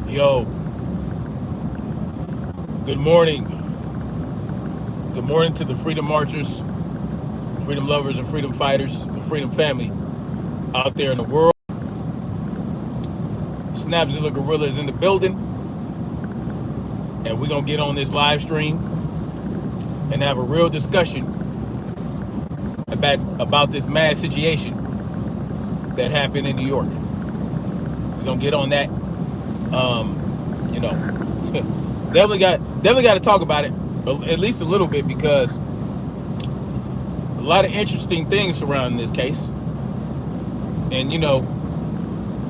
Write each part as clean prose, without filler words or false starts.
Yo, good morning. Good morning to the freedom marchers, freedom lovers, and freedom fighters, and freedom family out there in the world. Snapzilla Gorilla is in the building, and we're going to get on this live stream and have a real discussion about this mad situation that happened in New York. We're going to get on that. You know, definitely got to talk about it at least a little bit because a lot of interesting things surrounding this case. And,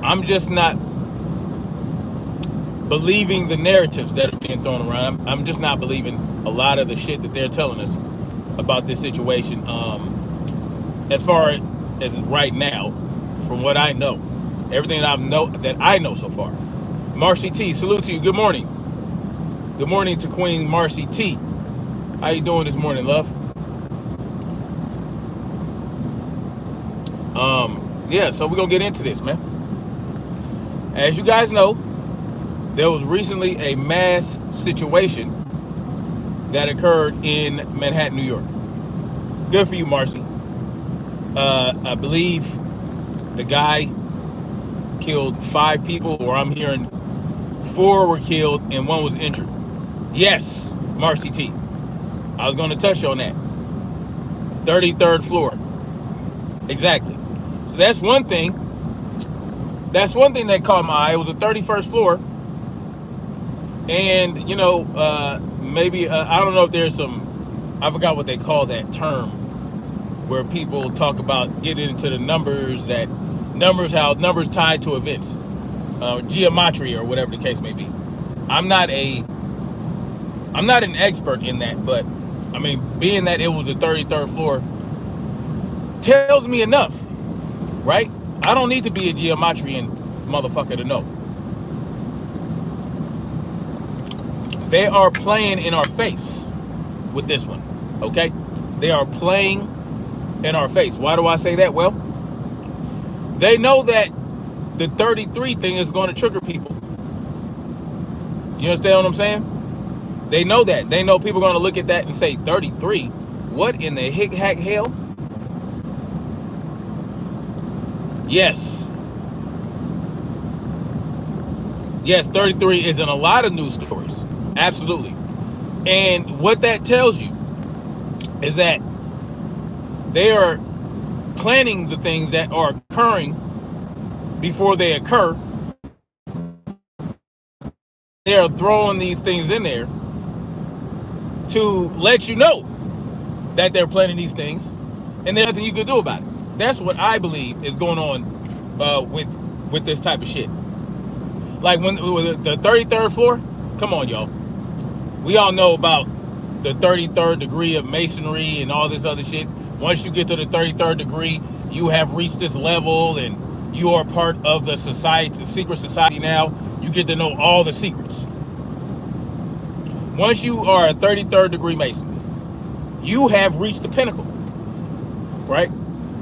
I'm just not believing the narratives that are being thrown around. I'm just not believing a lot of the shit that they're telling us about this situation. As far as right now, from what I know, everything that I know so far. Marcy T, salute to you. Good morning. Good morning to Queen Marcy T. How you doing this morning, love? Yeah, so we're gonna get into this, man. As you guys know, there was recently a mass situation that occurred in Manhattan, New York. Good for you, Marcy. I believe the guy killed 5 people, or I'm hearing 4 were killed and 1 was injured. Yes, Marcy T. I was going to touch on that. 33rd floor. Exactly. So that's one thing. That's one thing that caught my eye. It was the 31st floor. And, maybe, I don't know if there's I forgot what they call that term, where people talk about getting into the how numbers tied to events, geometry or whatever the case may be. I'm not an expert in that, but I mean, being that it was the 33rd floor tells me enough, right? I don't need to be a geometrian motherfucker to know. They are playing in our face with this one, okay? They are playing in our face. Why do I say that? Well, they know that the 33 thing is going to trigger people. You understand what I'm saying? They know that. They know people are going to look at that and say, 33? What in the hick-hack hell? Yes. Yes, 33 is in a lot of news stories. Absolutely. And what that tells you is that they are planning the things that are occurring before they occur. They are throwing these things in there to let you know that they're planning these things, and there's nothing you can do about it. That's what I believe is going on with this type of shit. Like when the 33rd floor, come on, y'all. We all know about the 33rd degree of masonry and all this other shit. Once you get to the 33rd degree, you have reached this level and you are part of the secret society now. You get to know all the secrets. Once you are a 33rd degree Mason, you have reached the pinnacle, right?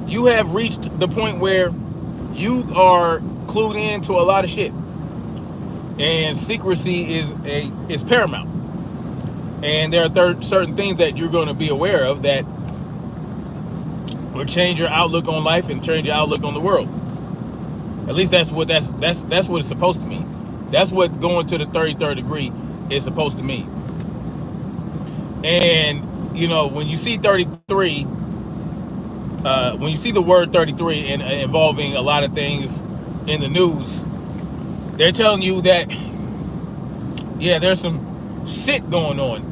You have reached the point where you are clued into a lot of shit. And secrecy is paramount. And there are certain things that you're going to be aware of that will change your outlook on life and change your outlook on the world. At least that's what it's supposed to mean. That's what going to the 33rd degree is supposed to mean. And when you see 33, when you see the word 33 and involving a lot of things in the news, they're telling you that there's some shit going on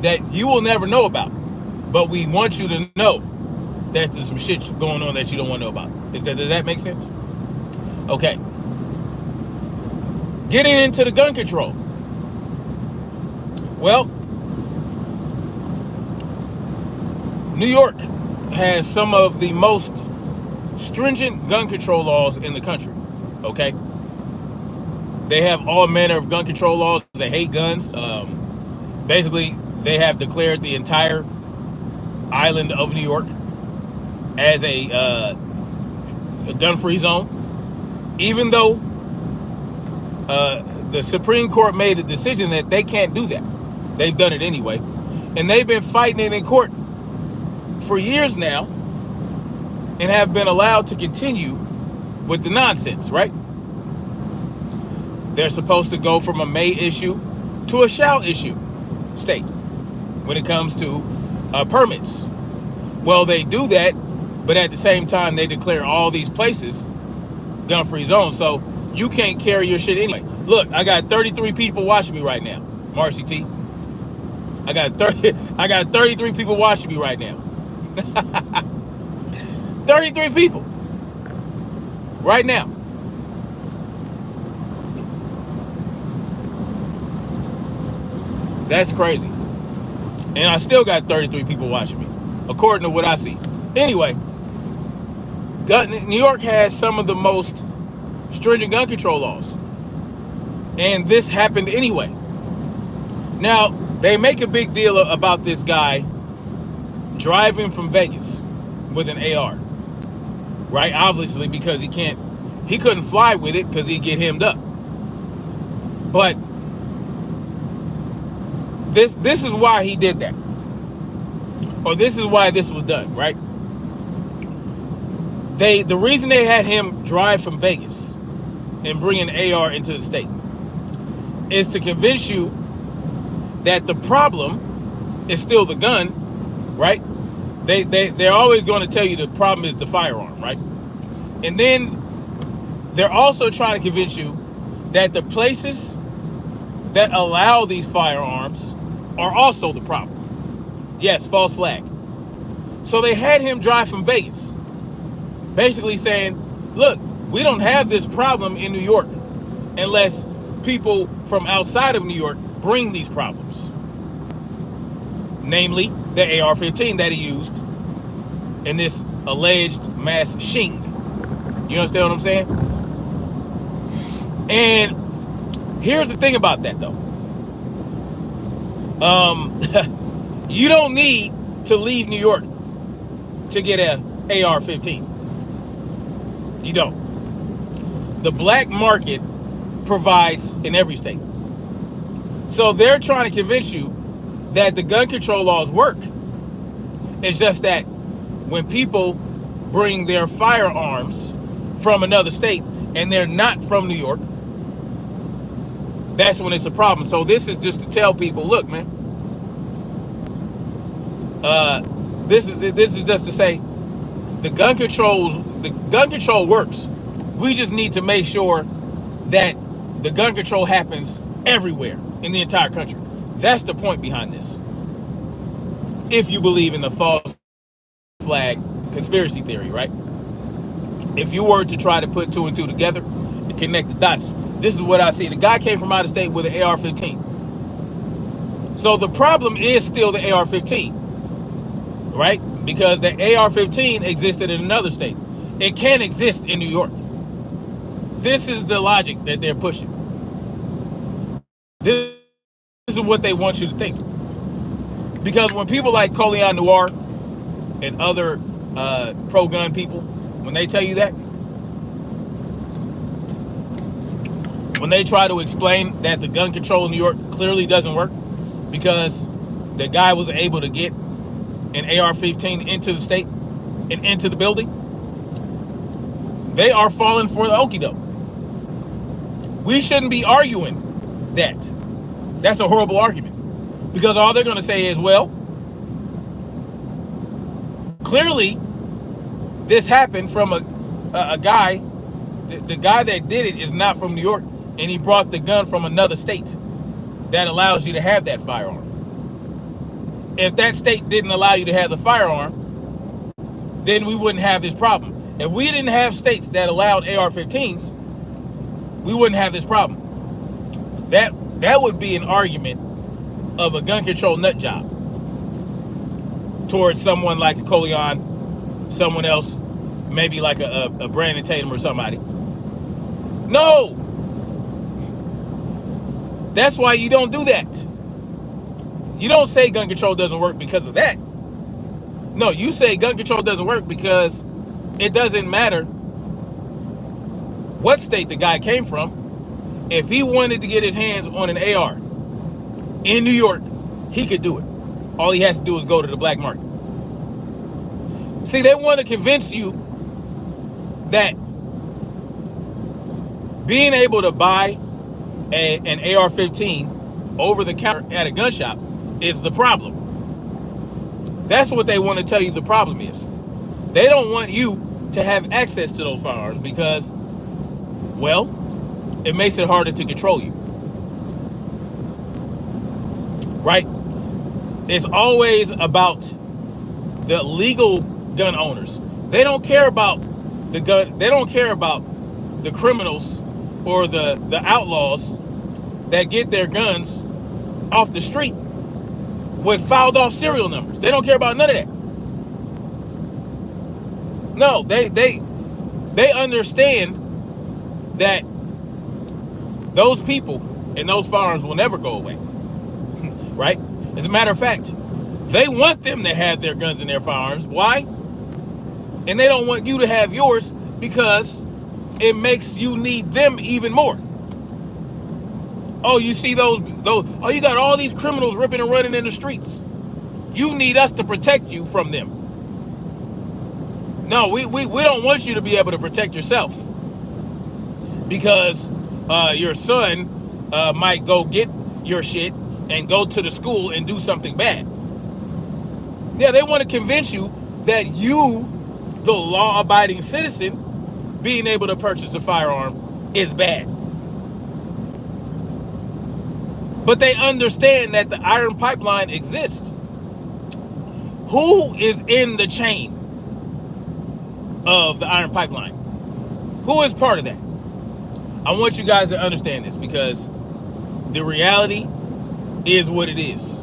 that you will never know about, but we want you to know that there's some shit going on that you don't want to know about. Does that make sense? Okay. Getting into the gun control. Well, New York has some of the most stringent gun control laws in the country. Okay. They have all manner of gun control laws. They hate guns. Basically, they have declared the entire island of New York as a gun-free zone, even though The Supreme Court made a decision that they can't do that. They've done it anyway. And they've been fighting it in court for years now and have been allowed to continue with the nonsense, right? They're supposed to go from a may issue to a shall issue state when it comes to permits. Well, they do that, but at the same time, they declare all these places gun-free zones. So you can't carry your shit anyway. Look, I got 33 people watching me right now. Marcy T. I got 33 people watching me right now. 33 people. Right now. That's crazy. And I still got 33 people watching me, according to what I see. Anyway, New York has some of the most stringent gun control laws. And this happened anyway. Now, they make a big deal about this guy driving from Vegas with an AR. Right? Obviously, because he couldn't fly with it because he'd get hemmed up. But this is why he did that. Or this is why this was done, right? The reason they had him drive from Vegas and bring an AR into the state is to convince you that the problem is still the gun, right? They're always going to tell you the problem is the firearm, right? And then they're also trying to convince you that the places that allow these firearms are also the problem. Yes, false flag. So they had him drive from Vegas, basically saying, look, we don't have this problem in New York unless people from outside of New York bring these problems. Namely, the AR-15 that he used in this alleged mass shing. You understand what I'm saying? And here's the thing about that, though. You don't need to leave New York to get a AR-15. You don't. The black market provides in every state. So they're trying to convince you that the gun control laws work. It's just that when people bring their firearms from another state and they're not from New York, that's when it's a problem. So this is just to tell people, look, man, this is just to say the gun control works. We just need to make sure that the gun control happens everywhere in the entire country. That's the point behind this. If you believe in the false flag conspiracy theory, right? If you were to try to put two and two together and connect the dots, this is what I see. The guy came from out of state with an AR-15. So the problem is still the AR-15, right? Because the AR-15 existed in another state. It can't exist in New York. This is the logic that they're pushing. This is what they want you to think. Because when people like Colion Noir and other pro-gun people, when they tell you that, when they try to explain that the gun control in New York clearly doesn't work because the guy was able to get an AR-15 into the state and into the building, they are falling for the okie doke. We shouldn't be arguing that. That's a horrible argument. Because all they're going to say is, well, clearly this happened from a guy. The guy that did it is not from New York, and he brought the gun from another state that allows you to have that firearm. If that state didn't allow you to have the firearm, then we wouldn't have this problem. If we didn't have states that allowed AR-15s, we wouldn't have this problem. That would be an argument of a gun control nut job towards someone like a Colion, someone else, maybe like a Brandon Tatum or somebody. No! That's why you don't do that. You don't say gun control doesn't work because of that. No, you say gun control doesn't work because it doesn't matter what state the guy came from. If he wanted to get his hands on an AR in New York, he could do it. All he has to do is go to the black market. See, they want to convince you that being able to buy an AR-15 over the counter at a gun shop is the problem. That's what they want to tell you the problem is. They don't want you to have access to those firearms because, well, it makes it harder to control you. Right? It's always about the legal gun owners. They don't care about the gun. They don't care about the criminals or the outlaws that get their guns off the street with filed off serial numbers. They don't care about none of that. No, they understand that those people and those firearms will never go away. Right? As a matter of fact, they want them to have their guns and their firearms. Why? And they don't want you to have yours because it makes you need them even more. Oh, you see those, oh, you got all these criminals ripping and running in the streets. You need us to protect you from them. No, we don't want you to be able to protect yourself because your son might go get your shit and go to the school and do something bad. Yeah, they want to convince you that you, the law-abiding citizen, being able to purchase a firearm is bad. But they understand that the iron pipeline exists. Who is in the chain of the iron pipeline? Who is part of that? I want you guys to understand this because the reality is what it is.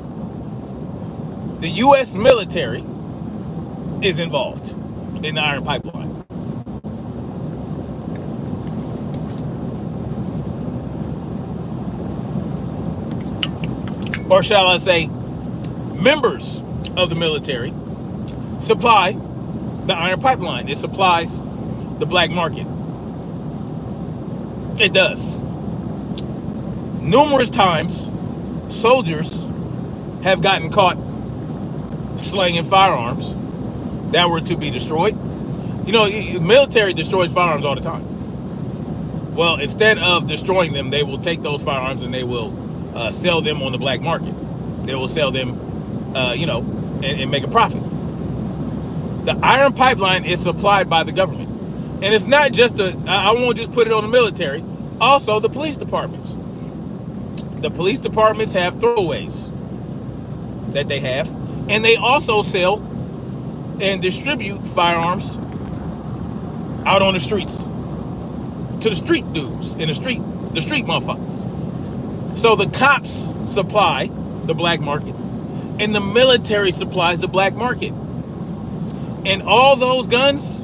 The U.S. military is involved in the iron pipeline. Or shall I say, members of the military supply the iron pipeline. It supplies the black market. It does. Numerous times, soldiers have gotten caught slinging firearms that were to be destroyed. You know, the military destroys firearms all the time. Well, instead of destroying them, they will take those firearms and they will sell them on the black market. They will sell them, and make a profit. The iron pipeline is supplied by the government. And it's not just I won't just put it on the military, also the police departments. The police departments have throwaways that they have, and they also sell and distribute firearms out on the streets to the street dudes in the street motherfuckers. So the cops supply the black market, and the military supplies the black market. And all those guns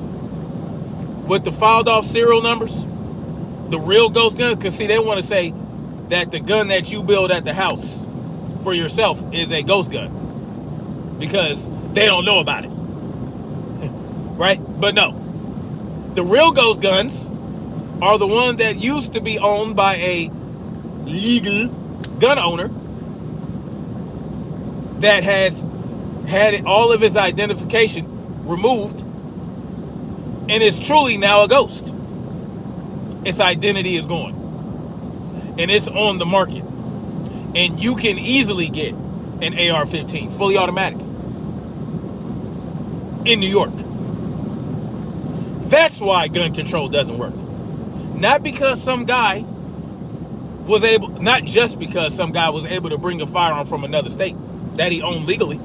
with the filed off serial numbers, the real ghost guns, because see, they want to say that the gun that you build at the house for yourself is a ghost gun because they don't know about it. Right? But no, the real ghost guns are the ones that used to be owned by a legal gun owner that has had all of his identification removed and is truly now a ghost. Its identity is gone and it's on the market, and you can easily get an AR-15 fully automatic in New York. That's why gun control doesn't work. Not because some guy was able, not just because some guy was able to bring a firearm from another state that he owned legally.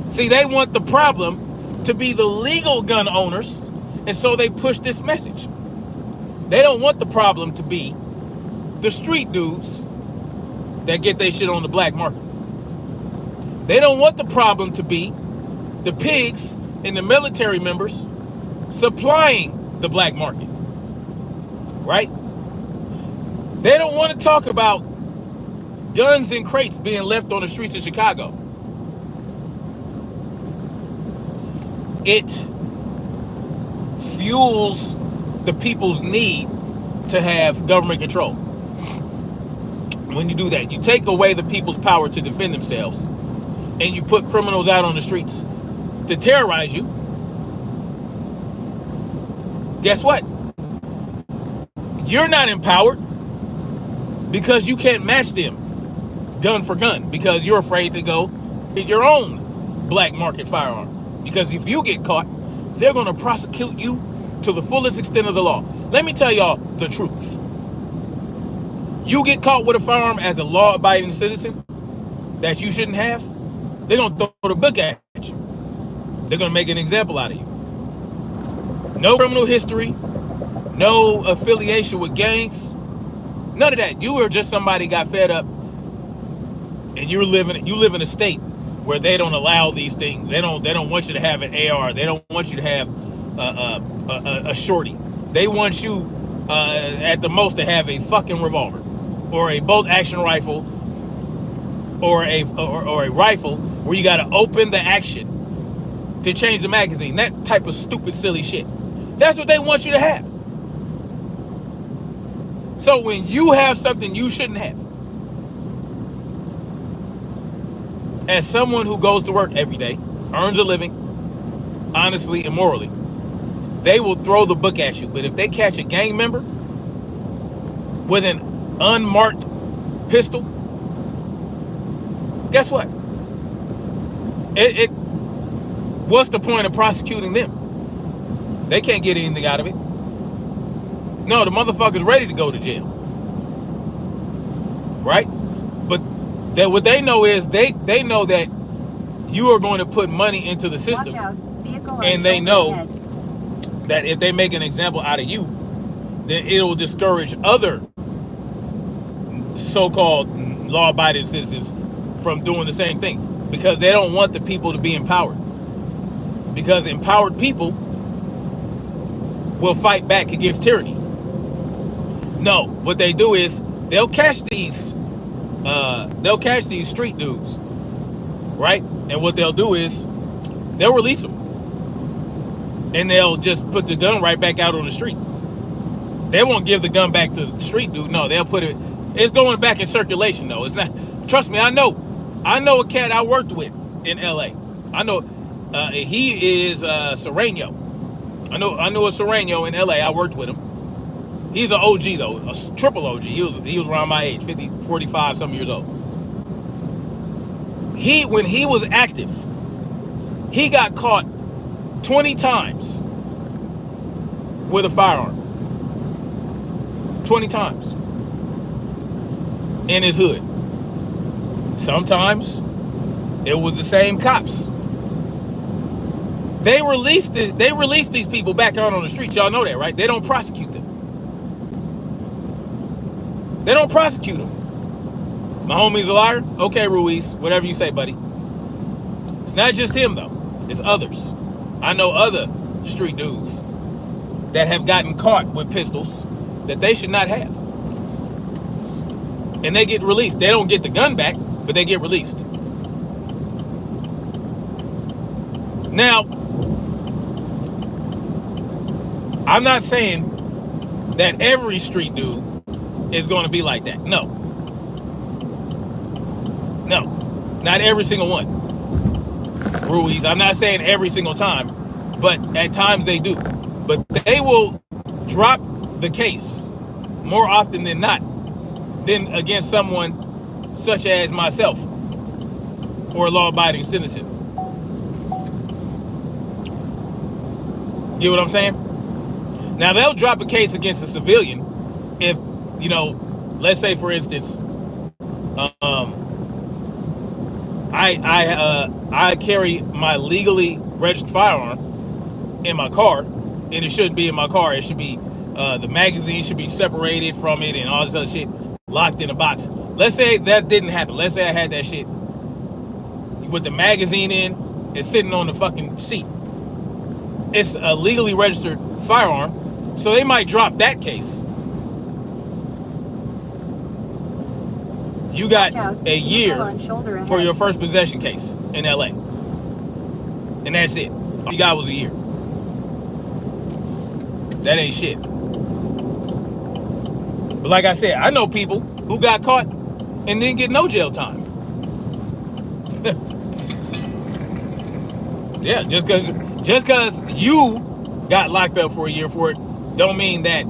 See, they want the problem to be the legal gun owners, and so they push this message. They don't want the problem to be the street dudes that get their shit on the black market. They don't want the problem to be the pigs and the military members supplying the black market, right? They don't want to talk about guns in crates being left on the streets of Chicago. It fuels the people's need to have government control. When you do that, you take away the people's power to defend themselves, and you put criminals out on the streets to terrorize you. Guess what? You're not empowered because you can't match them gun for gun because you're afraid to go get your own black market firearm. Because if you get caught, they're going to prosecute you to the fullest extent of the law. Let me tell y'all the truth. You get caught with a firearm as a law-abiding citizen that you shouldn't have, they're going to throw the book at you. They're going to make an example out of you. No criminal history, no affiliation with gangs, none of that. You were just somebody got fed up, and you live in a state where they don't allow these things. They don't want you to have an AR. They don't want you to have a shorty. They want you at the most to have a fucking revolver, or a bolt action rifle, or a rifle where you got to open the action to change the magazine. That type of stupid, silly shit. That's what they want you to have. So when you have something you shouldn't have, as someone who goes to work every day, earns a living, honestly and morally, they will throw the book at you. But if they catch a gang member with an unmarked pistol, guess what? What's the point of prosecuting them? They can't get anything out of it. No, the motherfucker's ready to go to jail. Right? But what they know is they know that you are going to put money into the system. And they know that if they make an example out of you, then it'll discourage other so-called law-abiding citizens from doing the same thing, because they don't want the people to be empowered. Because empowered people will fight back against tyranny. No, what they do is they'll catch these street dudes, right? And what they'll do is they'll release them, and they'll just put the gun right back out on the street. They won't give the gun back to the street dude. No, they'll put it. It's going back in circulation though. It's not. Trust me, I know a cat I worked with in LA. I know he is Sereno. I know a Sereno in LA. I worked with him. He's an OG though, a triple OG. He was around my age, 50, 45 some years old. When he was active, he got caught 20 times with a firearm. 20 times in his hood. Sometimes it was the same cops. They released these people back out on the street. Y'all know that, right? They don't prosecute them. They don't prosecute them. My homie's a liar? Okay, Ruiz, whatever you say, buddy. It's not just him though. It's others. I know other street dudes that have gotten caught with pistols that they should not have. And they get released. They don't get the gun back, but they get released. Now, I'm not saying that every street dude is going to be like that. No, not every single one. Ruiz, I'm not saying every single time, but at times they do. But they will drop the case more often than not than against someone such as myself or a law-abiding citizen. You know what I'm saying? Now they'll drop a case against a civilian if, you know, let's say for instance, I carry my legally registered firearm in my car, and it shouldn't be in my car. It should be the magazine should be separated from it and all this other shit locked in a box. Let's say that didn't happen. Let's say I had that shit with the magazine in, it's sitting on the fucking seat. It's a legally registered firearm, so they might drop that case. You got a year for your first possession case in LA. And that's it. All you got was a year. That ain't shit. But like I said, I know people who got caught and didn't get no jail time. Yeah, just because you got locked up for a year for it, don't mean that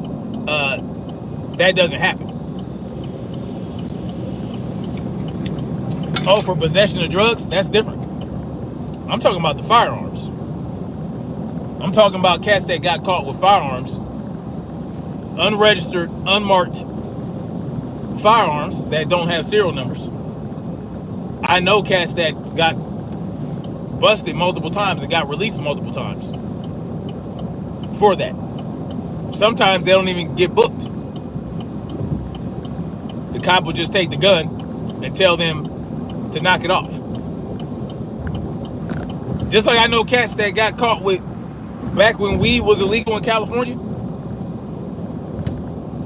that doesn't happen. Oh, for possession of drugs, that's different. I'm talking about the firearms. I'm talking about cats that got caught with firearms, unregistered, unmarked firearms that don't have serial numbers. I know cats that got busted multiple times and got released multiple times for that. Sometimes they don't even get booked. The cop will just take the gun and tell them to knock it off. Just like I know cats that got caught with, back when weed was illegal in California,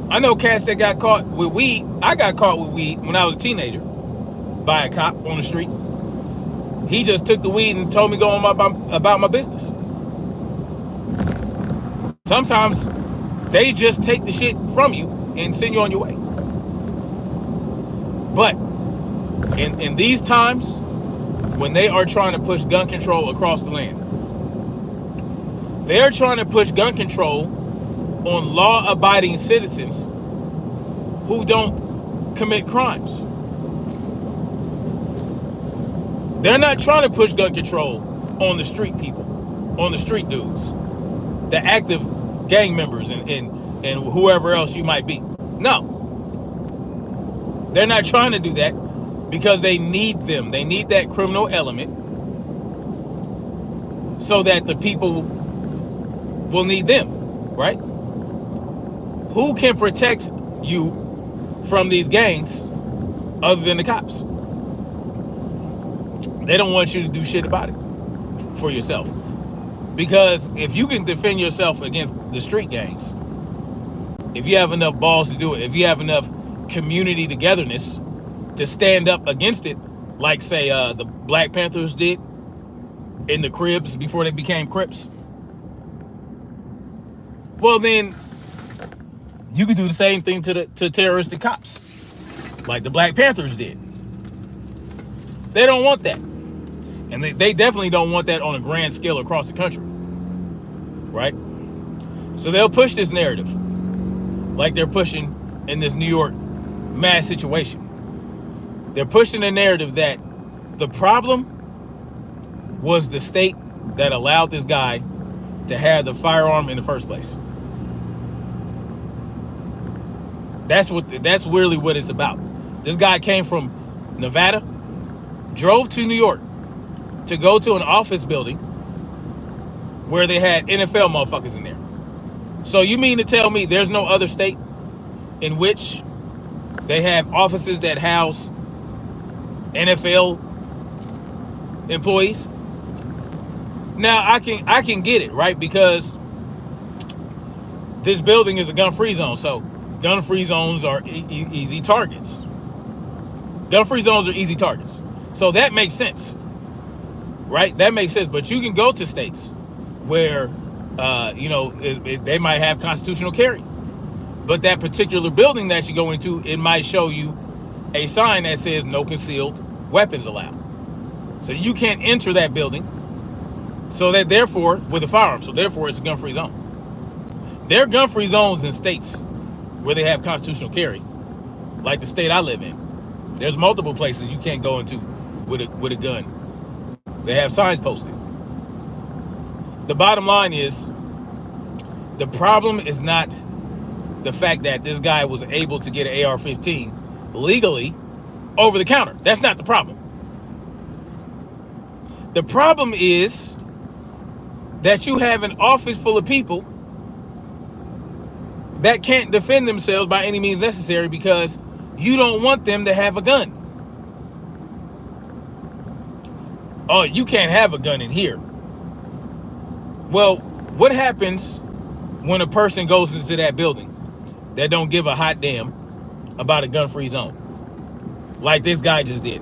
I know cats that got caught with weed. I got caught with weed when I was a teenager by a cop on the street. He just took the weed and told me to go on about my business. Sometimes they just take the shit from you and send you on your way. But in these times, when they are trying to push gun control across the land, they're trying to push gun control on law-abiding citizens who don't commit crimes. They're not trying to push gun control on the street people, on the street dudes, the active gang members and whoever else you might be. No. They're not trying to do that because they need them. They need that criminal element so that the people will need them, right? Who can protect you from these gangs other than the cops? They don't want you to do shit about it for yourself. Because if you can defend yourself against the street gangs, if you have enough balls to do it, if you have enough community togetherness to stand up against it, like say the Black Panthers did in the Cribs before they became Crips, well then you could do the same thing to terroristic cops like the Black Panthers did. They don't want that. And they definitely don't want that on a grand scale across the country, right? So they'll push this narrative like they're pushing in this New York mass situation. They're pushing the narrative that the problem was the state that allowed this guy to have the firearm in the first place. That's really what it's about. This guy came from Nevada, drove to New York to go to an office building where they had NFL motherfuckers in there. So you mean to tell me there's no other state in which they have offices that house NFL employees? Now I can get it, right? Because this building is a gun-free zone, so gun-free zones are easy targets. Gun-free zones are easy targets. So that makes sense, right? That makes sense. But you can go to states where, they might have constitutional carry. But that particular building that you go into, it might show you a sign that says no concealed weapons allowed. So you can't enter that building. So that therefore, with a firearm, so therefore it's a gun-free zone. There are gun-free zones in states where they have constitutional carry, like the state I live in. There's multiple places you can't go into with a gun. They have signs posted. The bottom line is, the problem is not the fact that this guy was able to get an AR-15 legally over the counter. That's not the problem. The problem is that you have an office full of people that can't defend themselves by any means necessary because you don't want them to have a gun. Oh, you can't have a gun in here. Well, what happens when a person goes into that building that don't give a hot damn about a gun-free zone, like this guy just did?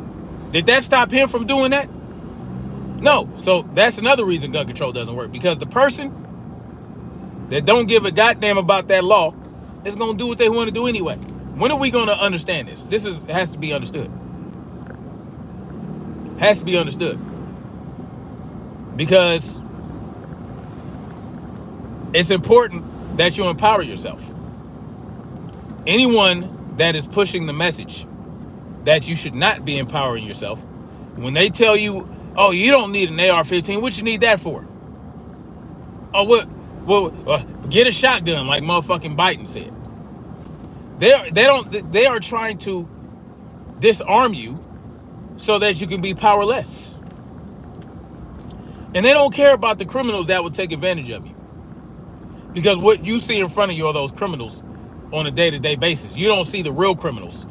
Did that stop him from doing that? No. So that's another reason gun control doesn't work, because the person that don't give a goddamn about that law is going to do what they want to do anyway. When are we going to understand this? Has to be understood. Has to be understood. Because it's important that you empower yourself. Anyone that is pushing the message that you should not be empowering yourself, when they tell you, oh, you don't need an AR-15, what you need that for? Oh, what? Well, get a shotgun, like motherfucking Biden said. They are trying to disarm you so that you can be powerless. And they don't care about the criminals that will take advantage of you. Because what you see in front of you are those criminals on a day-to-day basis. You don't see the real criminals,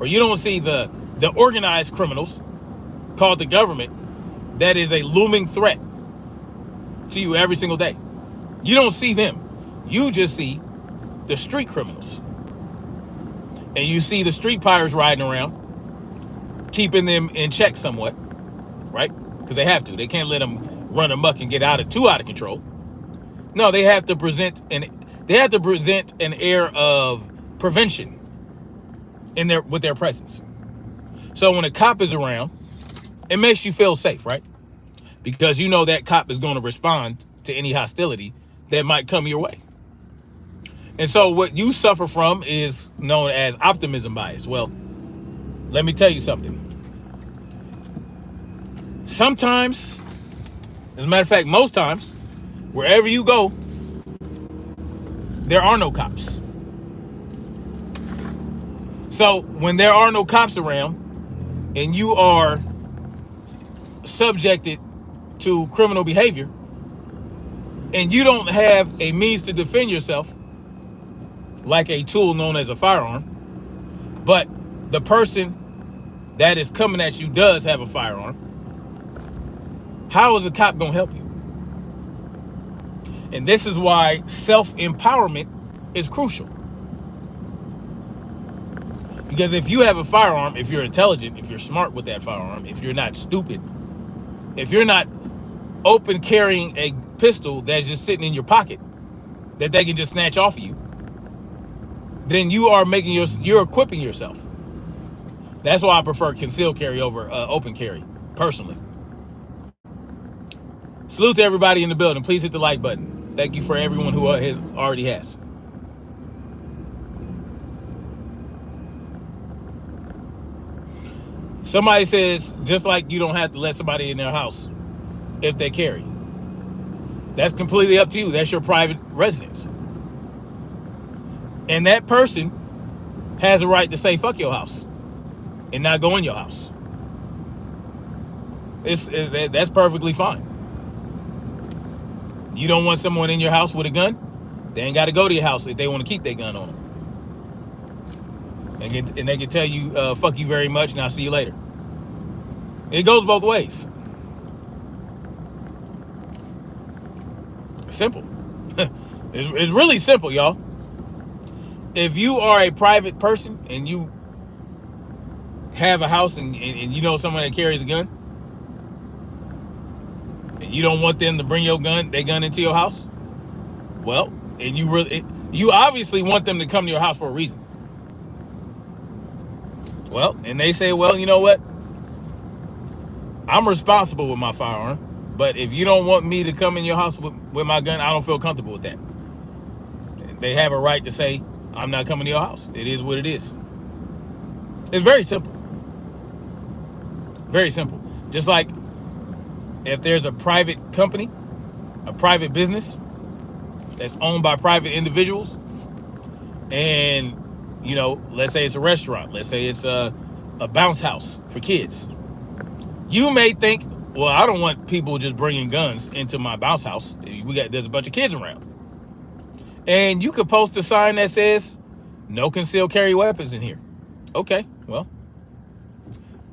or you don't see the organized criminals called the government that is a looming threat to you every single day. You don't see them. You just see the street criminals. And you see the street pirates riding around, keeping them in check somewhat, right? Because they have to. They can't let them run amok and get too out of control. No, they have to present an air of prevention with their presence. So when a cop is around, it makes you feel safe, right? Because you know that cop is going to respond to any hostility that might come your way. And so what you suffer from is known as optimism bias. Well, let me tell you something. Sometimes, as a matter of fact, most times, wherever you go, there are no cops. So when there are no cops around and you are subjected to criminal behavior and you don't have a means to defend yourself, like a tool known as a firearm, but the person that is coming at you does have a firearm, how is a cop going to help you? And this is why self-empowerment is crucial. Because if you have a firearm, if you're intelligent, if you're smart with that firearm, if you're not stupid, if you're not open carrying a pistol that's just sitting in your pocket that they can just snatch off of you, then you are you're equipping yourself. That's why I prefer concealed carry over open carry, personally. Salute to everybody in the building. Please hit the like button. Thank you for everyone who already has. Somebody says, just like you don't have to let somebody in their house if they carry. That's completely up to you. That's your private residence. And that person has a right to say, fuck your house, and not go in your house. That's perfectly fine. You don't want someone in your house with a gun? They ain't got to go to your house if they want to keep their gun on them. And they can tell you, fuck you very much, and I'll see you later. It goes both ways. Simple. It's really simple, y'all. If you are a private person and you have a house and you know someone that carries a gun, and you don't want them to bring their gun into your house, well, and you obviously want them to come to your house for a reason. Well, and they say, well, you know what? I'm responsible with my firearm, but if you don't want me to come in your house with my gun, I don't feel comfortable with that. They have a right to say, I'm not coming to your house. It is what it is. It's very simple. Very simple. Just like if there's a private company, a private business that's owned by private individuals, and, you know, let's say it's a restaurant. Let's say it's a bounce house for kids. You may think, well, I don't want people just bringing guns into my bounce house. There's a bunch of kids around. And you could post a sign that says, no concealed carry weapons in here. Okay, well,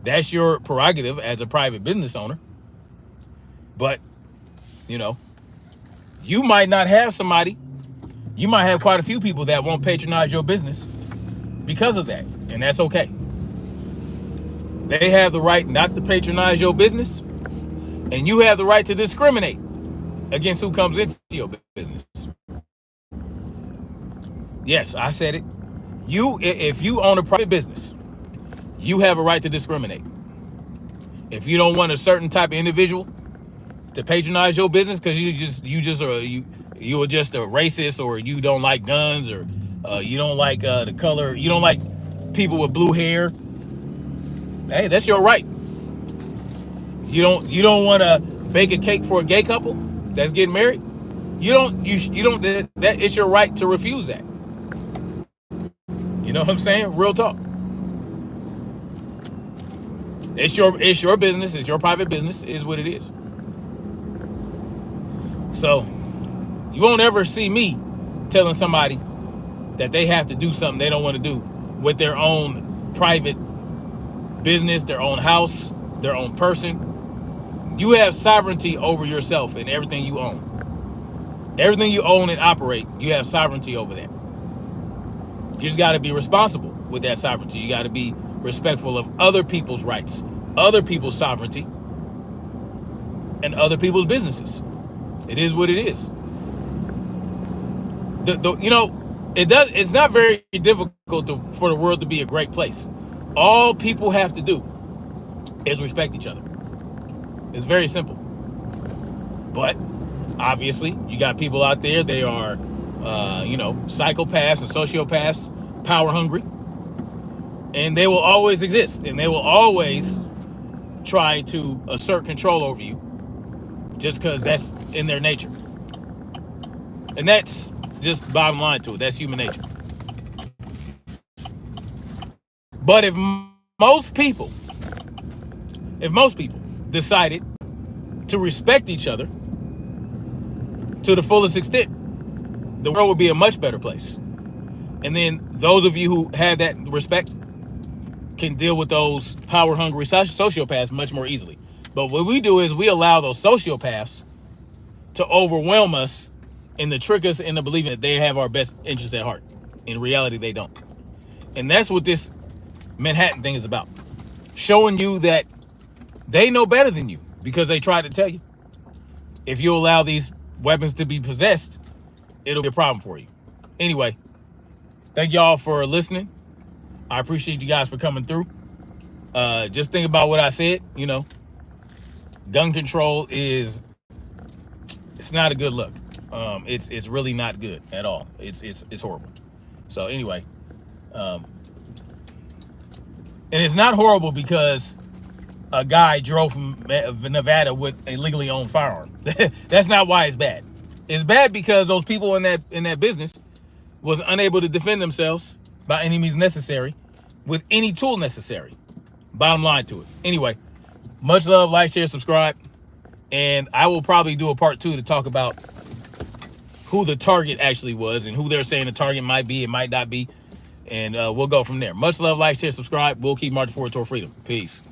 that's your prerogative as a private business owner. But, you know, you might not have somebody. You might have quite a few people that won't patronize your business because of that. And that's okay. They have the right not to patronize your business. And you have the right to discriminate against who comes into your business. Yes, I said it. If you own a private business, you have a right to discriminate. If you don't want a certain type of individual to patronize your business because you're just a racist, or you don't like guns, or you don't like the color, you don't like people with blue hair, hey, that's your right. You don't want to bake a cake for a gay couple that's getting married. That it's your right to refuse that. You know what I'm saying? Real talk. It's your business. It's your private business. It is what it is. So you won't ever see me telling somebody that they have to do something they don't want to do with their own private business, their own house, their own person. You have sovereignty over yourself and everything you own. Everything you own and operate, you have sovereignty over that. You just got to be responsible with that sovereignty. You got to be respectful of other people's rights, other people's sovereignty, and other people's businesses. It is what it is. It's not very difficult for the world to be a great place. All people have to do is respect each other. It's very simple. But obviously, you got people out there, they are, psychopaths and sociopaths, power hungry. And they will always exist. And they will always try to assert control over you just because that's in their nature. And that's just bottom line to it. That's human nature. But if most people decided to respect each other to the fullest extent, the world would be a much better place. And then those of you who have that respect can deal with those power-hungry sociopaths much more easily. But what we do is we allow those sociopaths to overwhelm us and to trick us into believing that they have our best interests at heart. In reality, they don't. And that's what this Manhattan thing is about. Showing you that they know better than you because they tried to tell you. If you allow these weapons to be possessed, it'll be a problem for you. Anyway, thank y'all for listening. I appreciate you guys for coming through. Just think about what I said. Gun control it's not a good look. It's really not good at all. It's horrible. So anyway, and it's not horrible because a guy drove from Nevada with a legally owned firearm. That's not why it's bad. It's bad because those people in that business was unable to defend themselves by any means necessary with any tool necessary. Bottom line to it. Anyway, much love, like, share, subscribe. And I will probably do a part 2 to talk about who the target actually was and who they're saying the target might be and might not be. And we'll go from there. Much love, like, share, subscribe. We'll keep marching forward toward freedom. Peace.